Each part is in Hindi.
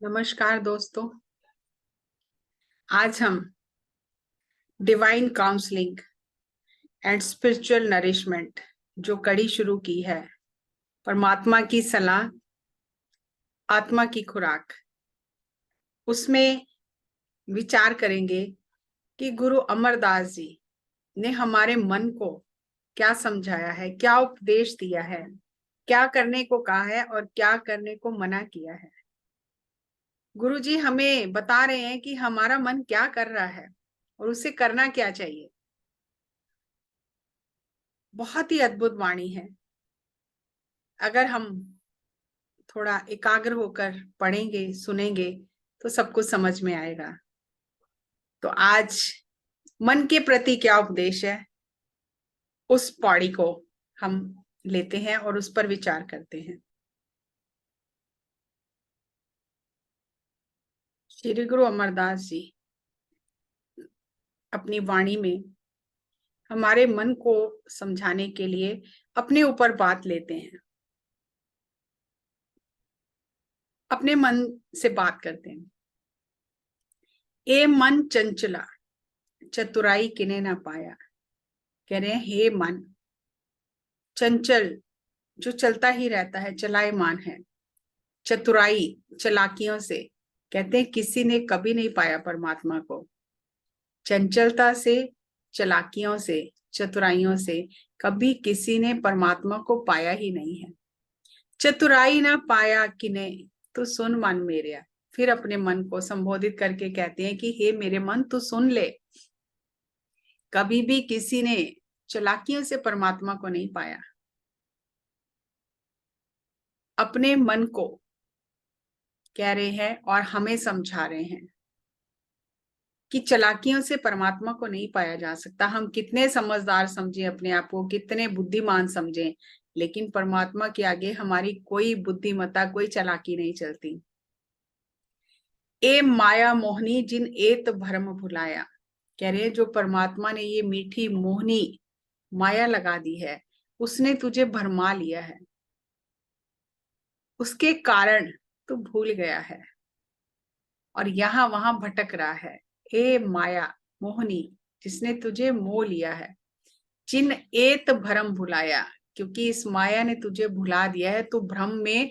नमस्कार दोस्तों। आज हम divine counselling and spiritual nourishment जो कड़ी शुरू की है, परमात्मा की सलाह, आत्मा की खुराक, उसमें विचार करेंगे कि गुरु अमरदास जी ने हमारे मन को क्या समझाया है, क्या उपदेश दिया है, क्या करने को कहा है और क्या करने को मना किया है। गुरु जी हमें बता रहे हैं कि हमारा मन क्या कर रहा है और उसे करना क्या चाहिए। बहुत ही अद्भुत वाणी है। अगर हम थोड़ा एकाग्र होकर पढ़ेंगे, सुनेंगे तो सब कुछ समझ में आएगा। तो आज मन के प्रति क्या उपदेश है, उस पौड़ी को हम लेते हैं और उस पर विचार करते हैं। श्री गुरु अमरदास जी अपनी वाणी में हमारे मन को समझाने के लिए अपने ऊपर बात लेते हैं, अपने मन से बात करते हैं। ए मन चंचला चतुराई किने ना पाया। कह रहे हैं हे मन चंचल, जो चलता ही रहता है, चलायमान है, चतुराई चालाकियों से, कहते हैं किसी ने कभी नहीं पाया परमात्मा को। चंचलता से, चालाकियों से, चतुराइयों से कभी किसी ने परमात्मा को पाया ही नहीं है। चतुराई ना पाया किने तू सुन मन मेरे। फिर अपने मन को संबोधित करके कहते हैं कि हे मेरे मन तू सुन ले। कभी भी किसी ने चालाकियों से परमात्मा को नहीं पाया। अपने मन को कह रहे हैं और हमें समझा रहे हैं कि चालाकियों से परमात्मा को नहीं पाया जा सकता। हम कितने समझदार समझे अपने आप को, कितने बुद्धिमान समझे, लेकिन परमात्मा के आगे हमारी कोई बुद्धिमत्ता, कोई चालाकी नहीं चलती। ए माया मोहनी जिन एत भ्रम भुलाया। कह रहे हैं जो परमात्मा ने ये मीठी मोहनी माया लगा दी है, उसने तुझे भरमा लिया है, उसके कारण तू भूल गया है और यहां वहां भटक रहा है। ए माया मोहनी, जिसने तुझे मोह लिया है, जिन एत भ्रम भुलाया, क्योंकि इस माया ने तुझे भुला दिया है, तू भ्रम में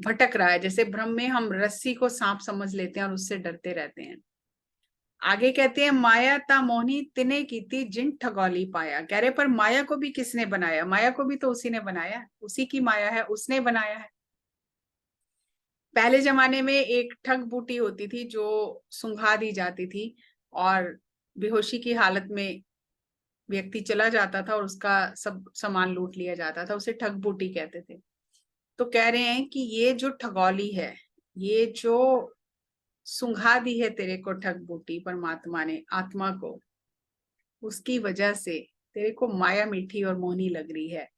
भटक रहा है। जैसे भ्रम में हम रस्सी को सांप समझ लेते हैं और उससे डरते रहते हैं। आगे कहते हैं माया ता मोहनी तिने कीती जिन ठगौली पाया। कह रहे पर माया को भी किसने बनाया? माया को भी तो उसी ने बनाया, उसी की माया है, उसने बनाया है। पहले जमाने में एक ठग बूटी होती थी जो सुंघा दी जाती थी और बेहोशी की हालत में व्यक्ति चला जाता था और उसका सब सामान लूट लिया जाता था, उसे ठग बूटी कहते थे। तो कह रहे हैं कि ये जो ठगौली है, ये जो सुंघा दी है तेरे को ठग बूटी परमात्मा ने आत्मा को, उसकी वजह से तेरे को माया मीठी और मोहनी लग रही है,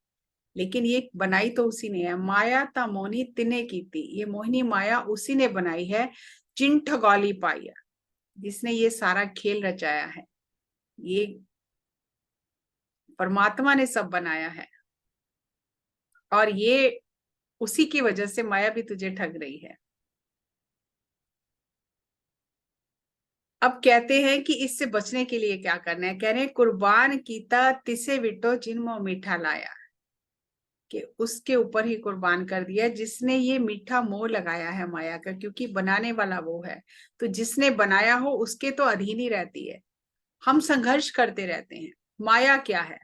लेकिन ये बनाई तो उसी ने है। माया ता मोहनी तिने की थी, ये मोहिनी माया उसी ने बनाई है। जिन ठगौली पाया, जिसने ये सारा खेल रचाया है, ये परमात्मा ने सब बनाया है और ये उसी की वजह से माया भी तुझे ठग रही है। अब कहते हैं कि इससे बचने के लिए क्या करना है। कह रहे हैं कुर्बान कीता तिसे विटो जिनमो मीठा लाया, कि उसके ऊपर ही कुर्बान कर दिया जिसने ये मीठा मोह लगाया है माया का, क्योंकि बनाने वाला वो है। तो जिसने बनाया हो उसके तो अधीन ही रहती है। हम संघर्ष करते रहते हैं। माया क्या है?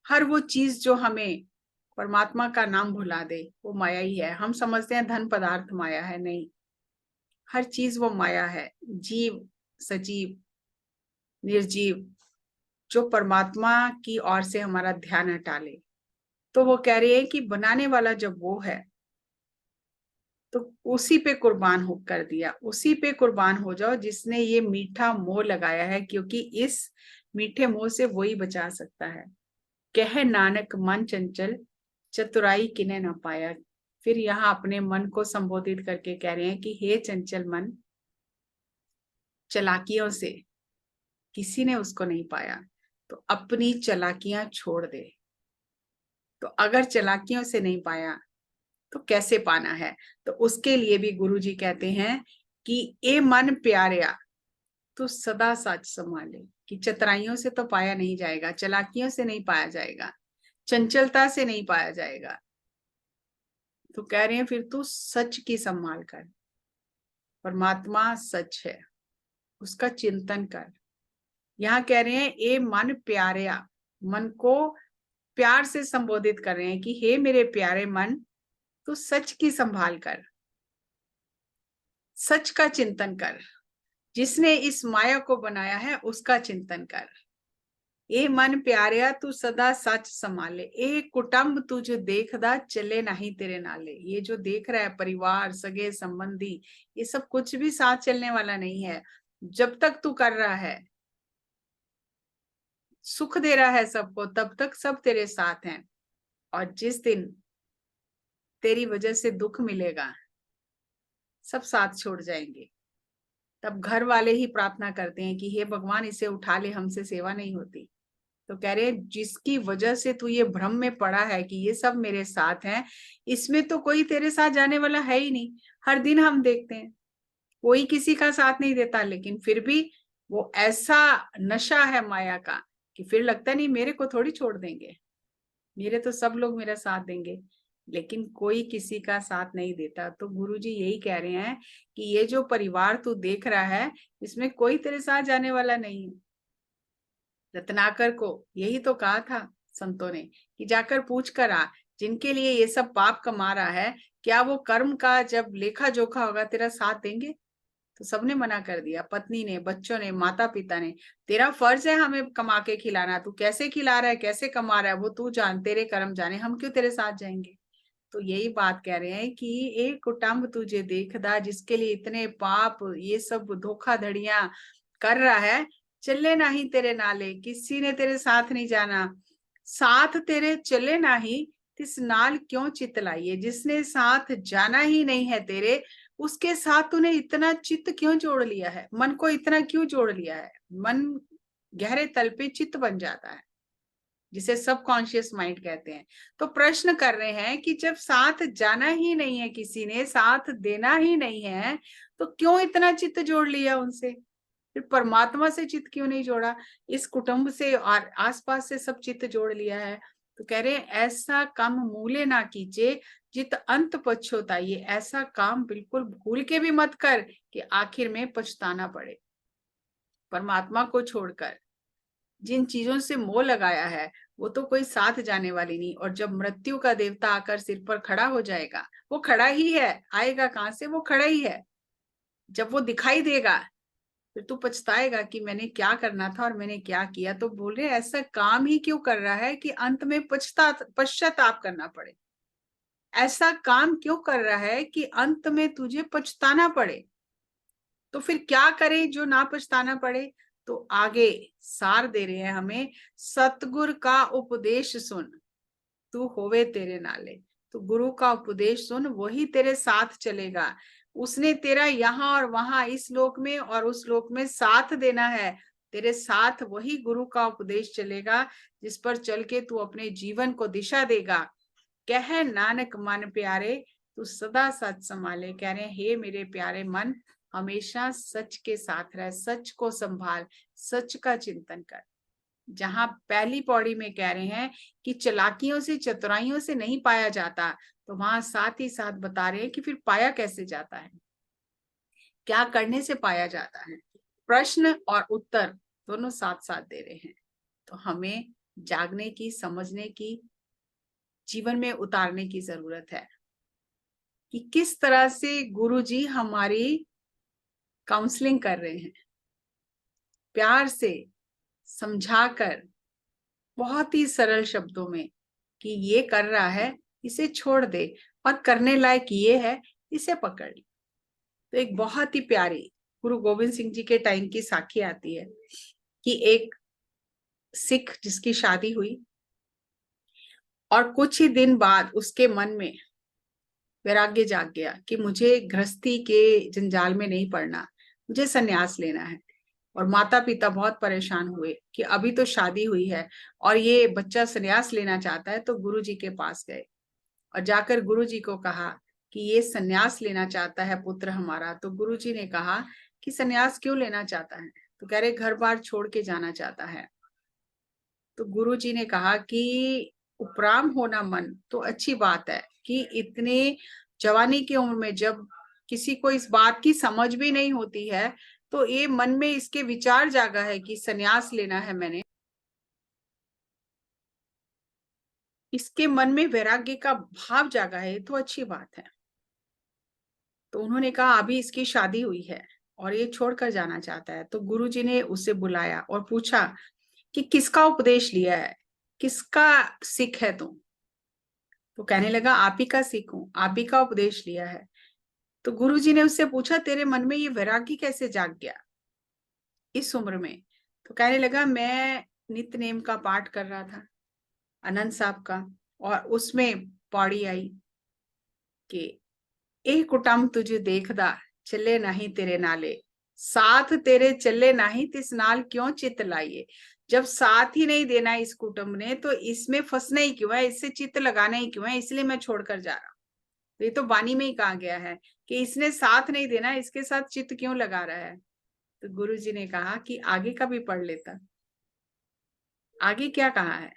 हर वो चीज जो हमें परमात्मा का नाम भुला दे वो माया ही है। हम समझते हैं धन पदार्थ माया है, नहीं, हर चीज वो माया है। जीव, सजीव, निर्जीव, जो परमात्मा की ओर से हमारा ध्यान हटा ले। तो वो कह रहे हैं कि बनाने वाला जब वो है तो उसी पे कुर्बान हो कर दिया, उसी पे कुर्बान हो जाओ जिसने ये मीठा मोह लगाया है, क्योंकि इस मीठे मोह से वही बचा सकता है। कह नानक मन चंचल चतुराई किने ना पाया। फिर यहाँ अपने मन को संबोधित करके कह रहे हैं कि हे चंचल मन, चालाकियों से किसी ने उसको नहीं पाया, तो अपनी चालाकियां छोड़ दे। तो अगर चालाकियों से नहीं पाया तो कैसे पाना है? तो उसके लिए भी गुरु जी कहते हैं कि ए मन प्यारेया तू सदा सच संभाले, कि चतुराइयों से तो पाया नहीं जाएगा, चालाकियों से नहीं पाया जाएगा, चंचलता से नहीं पाया जाएगा। तो कह रहे हैं फिर तू सच की संभाल कर। परमात्मा सच है, उसका चिंतन कर। यहाँ कह रहे हैं ए मन प्यारेया, मन को प्यार से संबोधित कर रहे हैं कि हे मेरे प्यारे मन, तू सच की संभाल कर, सच का चिंतन कर। जिसने इस माया को बनाया है उसका चिंतन कर। ए मन प्यारेया तू सदा सच संभाले, ए कुटुंब तुझ देखदा चले नहीं तेरे नाले। ये जो देख रहा है परिवार, सगे संबंधी, ये सब कुछ भी साथ चलने वाला नहीं है। जब तक तू कर रहा है, सुख दे रहा है सबको, तब तक सब तेरे साथ हैं। और जिस दिन तेरी वजह से दुख मिलेगा, सब साथ छोड़ जाएंगे। तब घर वाले ही प्रार्थना करते हैं कि हे भगवान इसे उठा ले, हमसे सेवा नहीं होती। तो कह रहे जिसकी वजह से तू ये भ्रम में पड़ा है कि ये सब मेरे साथ हैं, इसमें तो कोई तेरे साथ जाने वाला है ही नहीं। हर दिन हम देखते हैं कोई किसी का साथ नहीं देता, लेकिन फिर भी वो ऐसा नशा है माया का कि फिर लगता नहीं मेरे को थोड़ी छोड़ देंगे, मेरे तो सब लोग मेरा साथ देंगे। लेकिन कोई किसी का साथ नहीं देता। तो गुरुजी यही कह रहे हैं कि ये जो परिवार तू देख रहा है, इसमें कोई तेरे साथ जाने वाला नहीं है। रत्नाकर को यही तो कहा था संतों ने कि जाकर पूछ कर आ, जिनके लिए ये सब पाप कमा रहा है, क्या वो कर्म का जब लेखा जोखा होगा तेरा साथ देंगे? तो सबने मना कर दिया, पत्नी ने, बच्चों ने, माता पिता ने। तेरा फर्ज है हमें कमा के खिलाना, तू कैसे खिला रहा है, कैसे कमा रहा है, वो तू जान, तेरे कर्म जाने, हम क्यों तेरे साथ जाएंगे? तो यही बात कह रहे हैं कि एक कुटुंब तुझे देखदा, जिसके लिए इतने पाप, ये सब धोखाधड़ियां कर रहा है, चले नहीं तेरे नाले, किसी ने तेरे साथ नहीं जाना। साथ तेरे चले नहीं, तिस नाल क्यों चितलाइए। जिसने साथ जाना ही नहीं है तेरे, उसके साथ तूने इतना चित्त क्यों जोड़ लिया है, मन को इतना क्यों जोड़ लिया है? मन गहरे तल पे चित्त बन जाता है, जिसे सबकॉन्शियस माइंड कहते हैं। तो प्रश्न कर रहे हैं कि जब साथ जाना ही नहीं है, किसी ने साथ देना ही नहीं है, तो क्यों इतना चित्त जोड़ लिया उनसे? फिर परमात्मा से चित्त क्यों नहीं जोड़ा? इस कुटुंब से और आसपास से सब चित्त जोड़ लिया है। तो कह रहे हैं ऐसा काम मूले ना कीजिए जित अंत पछताइए। ऐसा काम बिल्कुल भूल के भी मत कर कि आखिर में पछताना पड़े। परमात्मा को छोड़कर जिन चीजों से मोह लगाया है, वो तो कोई साथ जाने वाली नहीं। और जब मृत्यु का देवता आकर सिर पर खड़ा हो जाएगा, वो खड़ा ही है, आएगा कहां से? वो खड़ा ही है। जब वो दिखाई देगा, फिर तू पछताएगा कि मैंने क्या करना था और मैंने क्या किया। तो बोल रहे ऐसा काम ही क्यों कर रहा है कि अंत में पश्चाताप करना पड़े? ऐसा काम क्यों कर रहा है कि अंत में तुझे पछताना पड़े? तो फिर क्या करे जो ना पछताना पड़े? तो आगे सार दे रहे हैं हमें, सतगुर का उपदेश सुन, तू होवे तेरे नाले। तो गुरु का उपदेश सुन, वही तेरे साथ चलेगा। उसने तेरा यहाँ और वहां, इस लोक में और उस लोक में साथ देना है। तेरे साथ वही गुरु का उपदेश चलेगा, जिस पर चल के तू अपने जीवन को दिशा देगा। कह नानक मन प्यारे तू सदा सच संभाले। कह रहे हैं हे मेरे प्यारे मन, हमेशा सच के साथ रह, सच को संभाल, सच का चिंतन कर। जहां पहली पौड़ी में कह रहे हैं कि चालाकियों से, चतुराइयों से नहीं पाया जाता, तो वहां साथ ही साथ बता रहे हैं कि फिर पाया कैसे जाता है, क्या करने से पाया जाता है। प्रश्न और उत्तर दोनों साथ साथ दे रहे हैं। तो हमें जागने की, समझने की, जीवन में उतारने की जरूरत है कि किस तरह से गुरुजी हमारी काउंसलिंग कर रहे हैं, प्यार से समझाकर, बहुत ही सरल शब्दों में, कि ये कर रहा है इसे छोड़ दे, और करने लायक ये है इसे पकड़ ले। तो एक बहुत ही प्यारी गुरु गोविंद सिंह जी के टाइम की साखी आती है कि एक सिख जिसकी शादी हुई और कुछ ही दिन बाद उसके मन में वैराग्य जाग गया कि मुझे गृहस्थी के जंजाल में नहीं पड़ना, मुझे संन्यास लेना है। और माता पिता बहुत परेशान हुए कि अभी तो शादी हुई है और ये बच्चा संन्यास लेना चाहता है। तो गुरु जी के पास गए और जाकर गुरुजी को कहा कि ये सन्यास लेना चाहता है पुत्र हमारा। तो गुरुजी ने कहा कि सन्यास क्यों लेना चाहता है? तो कह रहे घर बार छोड़ के जाना चाहता है। तो गुरुजी ने कहा कि उपराम होना मन तो अच्छी बात है कि इतने जवानी की उम्र में जब किसी को इस बात की समझ भी नहीं होती है तो ये मन में इसके विचार जागा है कि सन्यास लेना है मैंने, इसके मन में वैराग्य का भाव जागा है, तो अच्छी बात है। तो उन्होंने कहा अभी इसकी शादी हुई है और ये छोड़कर जाना चाहता है। तो गुरुजी ने उसे बुलाया और पूछा कि किसका उपदेश लिया है, किसका सिख है तुम? तो कहने लगा आप ही का सिख हूं, आप ही का उपदेश लिया है। तो गुरुजी ने उससे पूछा तेरे मन में ये वैराग्य कैसे जाग गया इस उम्र में? तो कहने लगा मैं नित्य नेम का पाठ कर रहा था आनंद साहब का, और उसमें पौड़ी आई कि ए कुटम तुझे देखदा चले नहीं तेरे नाले, साथ तेरे चले नहीं तिस नाल क्यों चित लाइए। जब साथ ही नहीं देना इस कुटुंब ने तो इसमें फंसना ही क्यों है, इससे चित्त लगाना ही क्यों है, इसलिए मैं छोड़कर जा रहा हूँ। ये तो वाणी में ही कहा गया है कि इसने साथ नहीं देना, इसके साथ चित्त क्यों लगा रहा है। तो गुरु जी ने कहा कि आगे का भी पढ़ लेता। आगे क्या कहा है?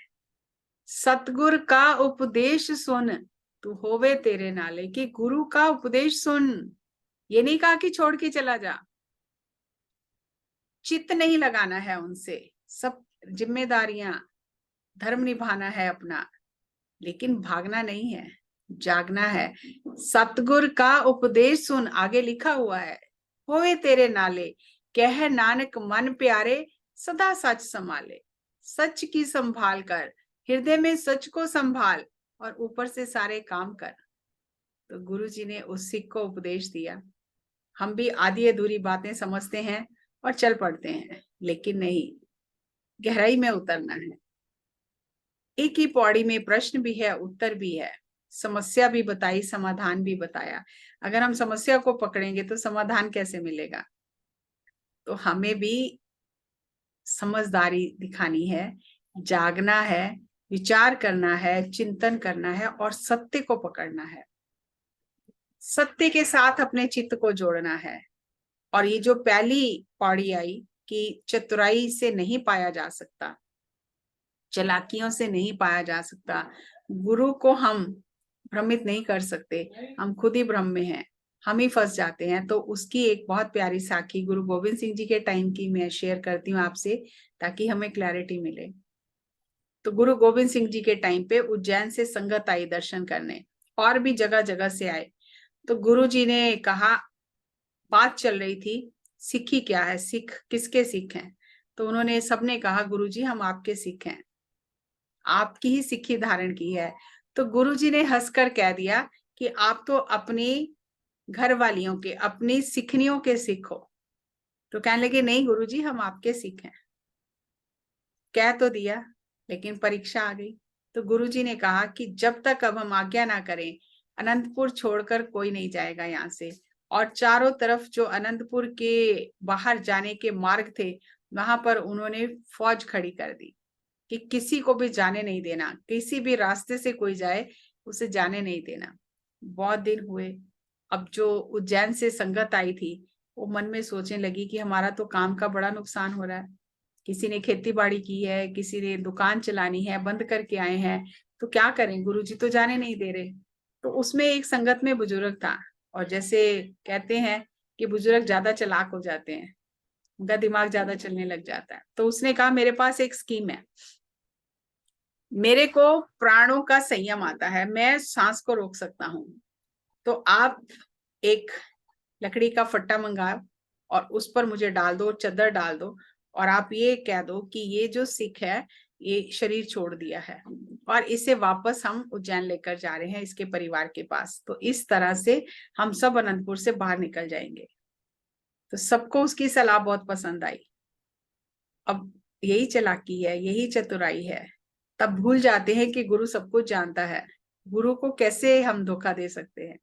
सतगुर का उपदेश सुन तू होवे तेरे नाले, कि गुरु का उपदेश सुन। ये नहीं कहा कि छोड़ के चला जा, चित्त नहीं लगाना है उनसे, सब जिम्मेदारियां धर्म निभाना है अपना, लेकिन भागना नहीं है, जागना है। सतगुर का उपदेश सुन, आगे लिखा हुआ है, होए तेरे नाले, कह नानक मन प्यारे, सदा सच संभाले। सच की संभाल कर, हृदय में सच को संभाल और ऊपर से सारे काम कर। तो गुरु जी ने उस सिख को उपदेश दिया। हम भी आधी अधूरी बातें समझते हैं और चल पड़ते हैं, लेकिन नहीं, गहराई में उतरना है। एक ही पौड़ी में प्रश्न भी है, उत्तर भी है, समस्या भी बताई, समाधान भी बताया। अगर हम समस्या को पकड़ेंगे तो समाधान कैसे मिलेगा? तो हमें भी समझदारी दिखानी है, जागना है, विचार करना है, चिंतन करना है और सत्य को पकड़ना है, सत्य के साथ अपने चित्त को जोड़ना है। और ये जो पहली पौड़ी आई कि चतुराई से नहीं पाया जा सकता, चालाकियों से नहीं पाया जा सकता, गुरु को हम भ्रमित नहीं कर सकते, हम खुद ही भ्रम में हैं, हम ही फंस जाते हैं। तो उसकी एक बहुत प्यारी साखी गुरु गोविंद सिंह जी के टाइम की मैं शेयर करती हूँ आपसे, ताकि हमें क्लैरिटी मिले। तो गुरु गोविंद सिंह जी के टाइम पे उज्जैन से संगत आई दर्शन करने, और भी जगह जगह से आए। तो गुरु जी ने कहा, बात चल रही थी सिक्खी क्या है, सिख किसके सिख हैं? तो उन्होंने सबने कहा गुरु जी हम आपके सिख हैं, आपकी ही सिक्खी धारण की है। तो गुरुजी ने हंसकर कह दिया कि आप तो अपनी घर वालियों के, अपनी सिखनियों के सिख हो। तो कहने लगे नहीं गुरुजी हम आपके सिख हैं। कह तो दिया, लेकिन परीक्षा आ गई। तो गुरुजी ने कहा कि जब तक अब हम आज्ञा ना करें, अनंतपुर छोड़कर कोई नहीं जाएगा यहाँ से। और चारों तरफ जो अनंतपुर के बाहर जाने के मार्ग थे, वहां पर उन्होंने फौज खड़ी कर दी कि किसी को भी जाने नहीं देना, किसी भी रास्ते से कोई जाए उसे जाने नहीं देना। बहुत दिन हुए, अब जो उज्जैन से संगत आई थी वो मन में सोचने लगी कि हमारा तो काम का बड़ा नुकसान हो रहा है, किसी ने खेती बाड़ी की है, किसी ने दुकान चलानी है, बंद करके आए हैं, तो क्या करें, गुरुजी तो जाने नहीं दे रहे। तो उसमें एक संगत में बुजुर्ग था, और जैसे कहते हैं कि बुजुर्ग ज्यादा चालाक हो जाते हैं, उनका दिमाग ज्यादा चलने लग जाता है। तो उसने कहा मेरे पास एक स्कीम है, मेरे को प्राणों का संयम आता है, मैं सांस को रोक सकता हूं। तो आप एक लकड़ी का फट्टा मंगाओ और उस पर मुझे डाल दो, चद्दर डाल दो, और आप ये कह दो कि ये जो सिख है ये शरीर छोड़ दिया है और इसे वापस हम उज्जैन लेकर जा रहे हैं इसके परिवार के पास। तो इस तरह से हम सब अनंतपुर से बाहर निकल जाएंगे। तो सबको उसकी सलाह बहुत पसंद आई। अब यही चालाकी है, यही चतुराई है। तब भूल जाते हैं कि गुरु सब कुछ जानता है, गुरु को कैसे हम धोखा दे सकते हैं।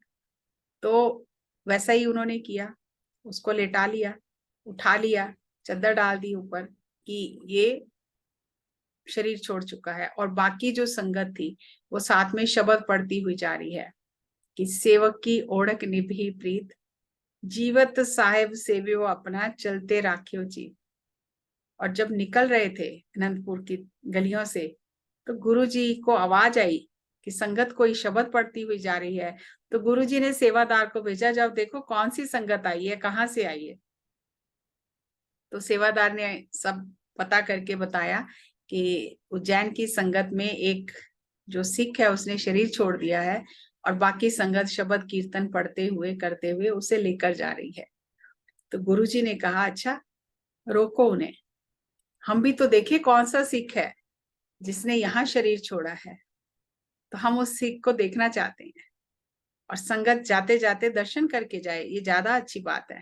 तो वैसा ही उन्होंने किया, उसको लेटा लिया, उठा लिया, चद्दर डाल दी ऊपर कि ये शरीर छोड़ चुका है, और बाकी जो संगत थी वो साथ में शब्द पढ़ती हुई जा रही है कि सेवक की ओढ़क निभी प्रीत, जीवत साहेब सेवियो अपना, चलते राखियो जी। और जब निकल रहे थे अनंतपुर की गलियों से, तो गुरु जी को आवाज आई कि संगत कोई शब्द पढ़ती हुई जा रही है। तो गुरु जी ने सेवादार को भेजा, जाओ देखो कौन सी संगत आई है, कहाँ से आई है। तो सेवादार ने सब पता करके बताया कि उज्जैन की संगत में एक जो सिख है उसने शरीर छोड़ दिया है, और बाकी संगत शब्द कीर्तन पढ़ते हुए करते हुए उसे लेकर जा रही है। तो गुरुजी ने कहा, अच्छा रोको उन्हें, हम भी तो देखें कौन सा सिख है जिसने यहाँ शरीर छोड़ा है। तो हम उस सिख को देखना चाहते हैं, और संगत जाते जाते दर्शन करके जाए, ये ज्यादा अच्छी बात है।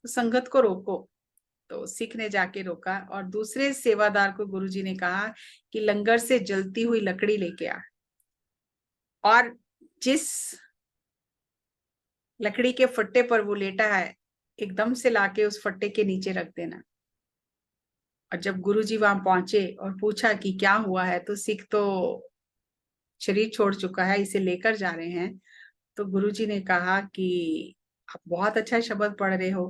तो संगत को रोको। तो सिख ने जाके रोका, और दूसरे सेवादार को गुरुजी ने कहा कि लंगर से जलती हुई लकड़ी लेके आ, और जिस लकड़ी के फट्टे पर वो लेटा है एकदम से लाके उस फट्टे के नीचे रख देना। और जब गुरुजी वहां पहुंचे और पूछा कि क्या हुआ है, तो सिख तो शरीर छोड़ चुका है, इसे लेकर जा रहे हैं। तो गुरुजी ने कहा कि आप बहुत अच्छा शब्द पढ़ रहे हो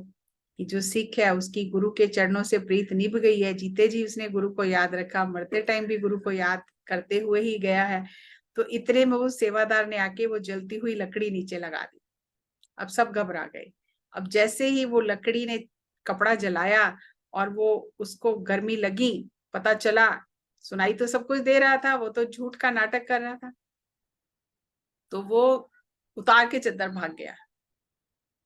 कि जो सिख है उसकी गुरु के चरणों से प्रीत निभ गई है, जीते जी उसने गुरु को याद रखा, मरते टाइम भी गुरु को याद करते हुए ही गया है। तो इतने में वो सेवादार ने आके वो जलती हुई लकड़ी नीचे लगा दी। अब सब घबरा गए। अब जैसे ही वो लकड़ी ने कपड़ा जलाया और वो उसको गर्मी लगी, पता चला, सुनाई तो सब कुछ दे रहा था, वो तो झूठ का नाटक कर रहा था। तो वो उतार के चद्दर भाग गया।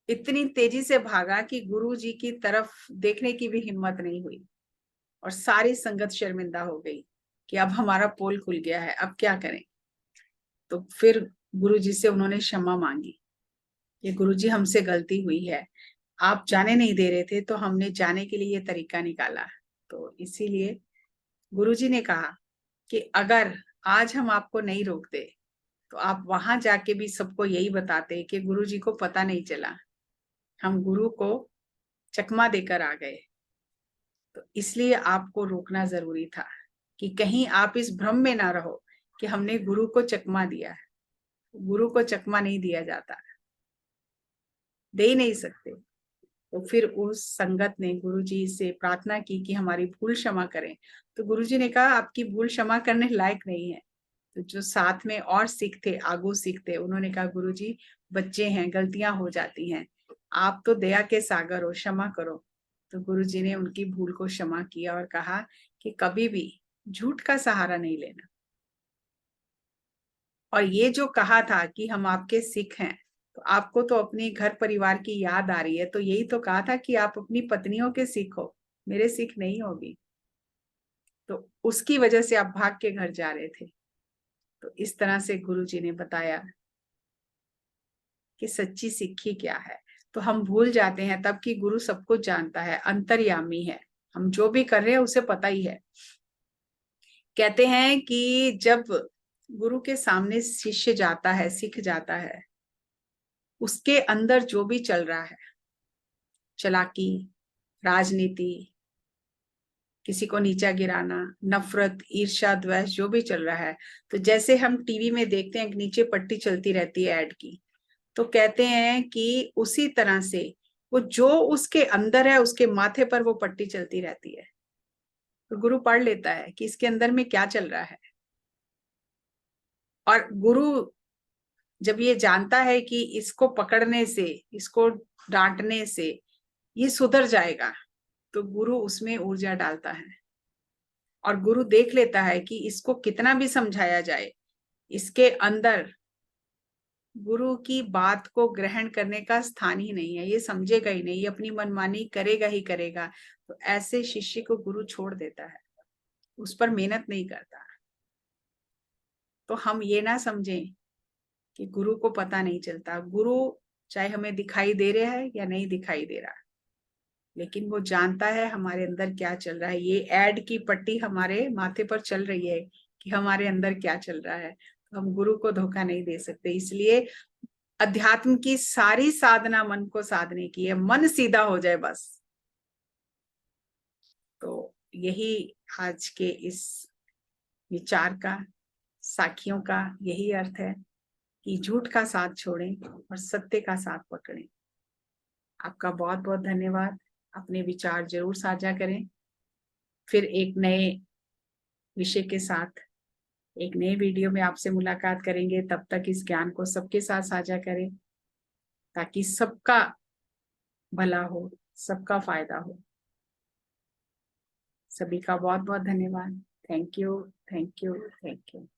इतनी तेजी से भागा कि गुरु जी की तरफ देखने की भी हिम्मत नहीं हुई, और सारी संगत शर्मिंदा हो गई कि अब हमारा पोल खुल गया है, अब क्या करें। तो फिर गुरु जी से उन्होंने क्षमा मांगी कि गुरु जी हमसे गलती हुई है, आप जाने नहीं दे रहे थे तो हमने जाने के लिए ये तरीका निकाला। तो इसीलिए गुरुजी ने कहा कि अगर आज हम आपको नहीं रोकते तो आप वहां जाके भी सबको यही बताते कि गुरुजी को पता नहीं चला, हम गुरु को चकमा देकर आ गए। तो इसलिए आपको रोकना जरूरी था कि कहीं आप इस भ्रम में ना रहो कि हमने गुरु को चकमा दिया है। गुरु को चकमा नहीं दिया जाता, दे ही नहीं सकते। तो फिर उस संगत ने गुरुजी से प्रार्थना की कि हमारी भूल क्षमा करें। तो गुरुजी ने कहा, आपकी भूल क्षमा करने लायक नहीं है। तो जो साथ में और सिख थे, आगू सिख थे, उन्होंने कहा, गुरुजी बच्चे हैं, गलतियां हो जाती हैं, आप तो दया के सागर हो, क्षमा करो। तो गुरुजी ने उनकी भूल को क्षमा किया और कहा कि कभी भी झूठ का सहारा नहीं लेना। और ये जो कहा था कि हम आपके सिख हैं, तो आपको तो अपने घर परिवार की याद आ रही है, तो यही तो कहा था कि आप अपनी पत्नियों के सिख हो, मेरे सिख नहीं होगी। तो उसकी वजह से आप भाग के घर जा रहे थे। तो इस तरह से गुरुजी ने बताया कि सच्ची सिक्खी क्या है। तो हम भूल जाते हैं तब कि गुरु सब कुछ जानता है, अंतर्यामी है, हम जो भी कर रहे हैं उसे पता ही है। कहते हैं कि जब गुरु के सामने शिष्य जाता है, सिख जाता है, उसके अंदर जो भी चल रहा है, चालाकी, राजनीति, किसी को नीचा गिराना, नफरत, ईर्ष्या, द्वेष, जो भी चल रहा है, तो जैसे हम टीवी में देखते हैं नीचे पट्टी चलती रहती है ऐड की, तो कहते हैं कि उसी तरह से वो जो उसके अंदर है उसके माथे पर वो पट्टी चलती रहती है। तो गुरु पढ़ लेता है कि इसके अंदर में क्या चल रहा है। और गुरु जब ये जानता है कि इसको पकड़ने से, इसको डांटने से ये सुधर जाएगा, तो गुरु उसमें ऊर्जा डालता है। और गुरु देख लेता है कि इसको कितना भी समझाया जाए, इसके अंदर गुरु की बात को ग्रहण करने का स्थान ही नहीं है, ये समझेगा ही नहीं, ये अपनी मनमानी करेगा ही करेगा। तो ऐसे शिष्य को गुरु छोड़ देता है, उस पर मेहनत नहीं करता। तो हम ये ना समझें कि गुरु को पता नहीं चलता। गुरु चाहे हमें दिखाई दे रहा है या नहीं दिखाई दे रहा, लेकिन वो जानता है हमारे अंदर क्या चल रहा है। ये ऐड की पट्टी हमारे माथे पर चल रही है कि हमारे अंदर क्या चल रहा है। तो हम गुरु को धोखा नहीं दे सकते। इसलिए अध्यात्म की सारी साधना मन को साधने की है, मन सीधा हो जाए बस। तो यही आज के इस विचार का, साखियों का यही अर्थ है कि झूठ का साथ छोड़ें और सत्य का साथ पकड़ें। आपका बहुत बहुत धन्यवाद। अपने विचार जरूर साझा करें। फिर एक नए विषय के साथ एक नए वीडियो में आपसे मुलाकात करेंगे। तब तक इस ज्ञान को सबके साथ साझा करें ताकि सबका भला हो, सबका फायदा हो। सभी का बहुत बहुत धन्यवाद। Thank you, thank you, thank you.